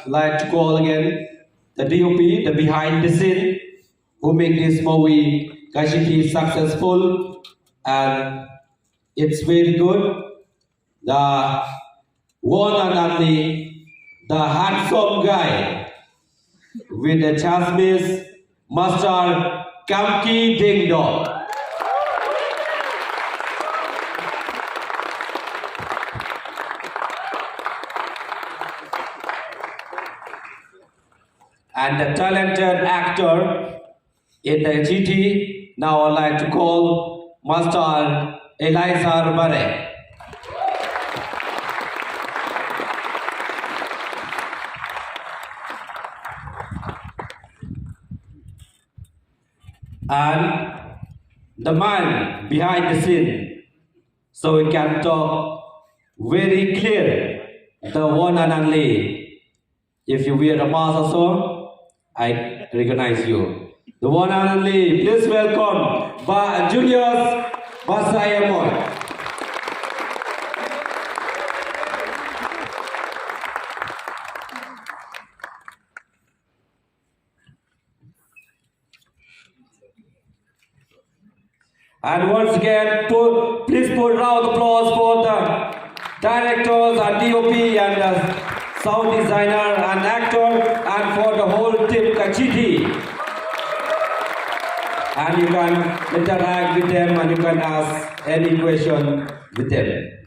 like to call again the DOP, the behind the scene, who make this movie Chithi successful, and it's very good. The one and only, the handsome guy with the chasmis, Master Kamki Ding Dong. And the talented actor in the Chithi, now I'd like to call Master Eliza Bare. And the man behind the scene, so we can talk very clear, the one and only. If you wear the mask also, I recognize you. The one and only, please welcome Julius Basayamon. And once again, please put round of applause for the directors and DOP and the sound designer and actor and for the whole team Chithi. And you can interact with them and you can ask any question with them.